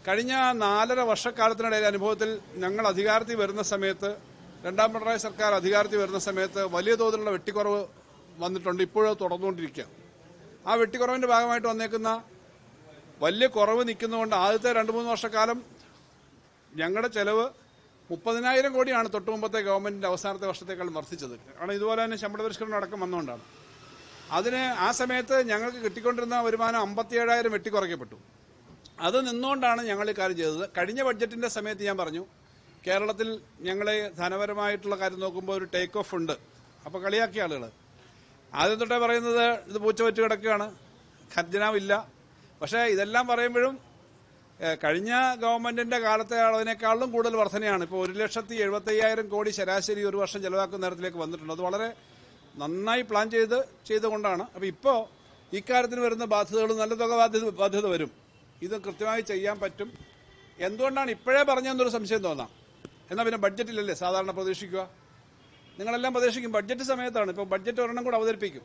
കഴിഞ്ഞ 4.5 വർഷക്കാലത്തിനിടയിൽ അനുഭവത്തിൽ ഞങ്ങൾ അധികാരത്തിൽ വരുന്ന സമയത്ത്, രണ്ടാം പിണറായി സർക്കാർ അധികാരത്തിൽ വരുന്ന സമയത്ത് വലിയ തോതിലുള്ള വെട്ടിക്കുറവ് വന്നിട്ടുണ്ട്. ഇപ്പോഴും തുടർന്നുകൊണ്ടിരിക്കുക. ആ വെട്ടിക്കുറവിന്റെ ഭാഗമായിട്ട് വന്നേക്കുന്ന വലിയ കുറവ് നിൽക്കുന്നതുകൊണ്ട് ആദ്യത്തെ 2-3 വർഷക്കാലം ഞങ്ങളുടെ ചെലവ് 30,000 കോടിയാണ് തൊട്ടു മുമ്പത്തെ ഗവൺമെന്റിന്റെ അവസാനത്തെ വർഷത്തേക്കാൾ വർദ്ധിച്ചത്. കാരണം ഇതുപോലെ തന്നെ ശമ്പള പരിഷ്കരണം അടക്കം വന്നുകൊണ്ടാണ്. ആ സമയത്ത് ഞങ്ങൾക്ക് കിട്ടിക്കൊണ്ടിരുന്ന വരുമാനം 57,000 വെട്ടിക്കുറയ്ക്കപ്പെട്ടു. അത് നിന്നുകൊണ്ടാണ് ഞങ്ങൾ ഈ കാര്യം ചെയ്തത്. കഴിഞ്ഞ ബഡ്ജറ്റിന്റെ സമയത്ത് ഞാൻ പറഞ്ഞു, കേരളത്തിൽ ഞങ്ങളെ ധനപരമായിട്ടുള്ള കാര്യം നോക്കുമ്പോൾ ഒരു ടേക്ക് ഓഫ് ഉണ്ട്. അപ്പോൾ കളിയാക്കിയ ആളുകൾ ആദ്യം തൊട്ടേ പറയുന്നത് ഇത് പൂച്ചവറ്റ് കിടക്കുകയാണ്, ഖജനാവില്ല. പക്ഷേ ഇതെല്ലാം പറയുമ്പോഴും കഴിഞ്ഞ ഗവൺമെന്റിന്റെ കാലത്തെ അളവിനേക്കാളും കൂടുതൽ വർധനയാണ്. ഇപ്പോൾ 1,75,000 കോടി ശരാശരി ഒരു വർഷം ചെലവാക്കുന്ന നേരത്തിലേക്ക് വന്നിട്ടുണ്ട്. അത് വളരെ നന്നായി പ്ലാൻ ചെയ്തുകൊണ്ടാണ്. അപ്പോൾ ഇപ്പോൾ ഇക്കാര്യത്തിന് വരുന്ന ബാധ്യതകൾ നല്ല തുക ബാധ്യത വരും. ഇത് കൃത്യമായി ചെയ്യാൻ പറ്റും. എന്തുകൊണ്ടാണ് ഇപ്പോഴേ പറഞ്ഞതെന്നൊരു സംശയം തോന്നാം. എന്നാൽ പിന്നെ ബഡ്ജറ്റിലല്ലേ സാധാരണ പ്രതീക്ഷിക്കുക? നിങ്ങളെല്ലാം പ്രതീക്ഷിക്കും ബഡ്ജറ്റ് സമയത്താണ്. ഇപ്പോൾ ബഡ്ജറ്റ് ഒരെണ്ണം കൂടെ അവതരിപ്പിക്കും.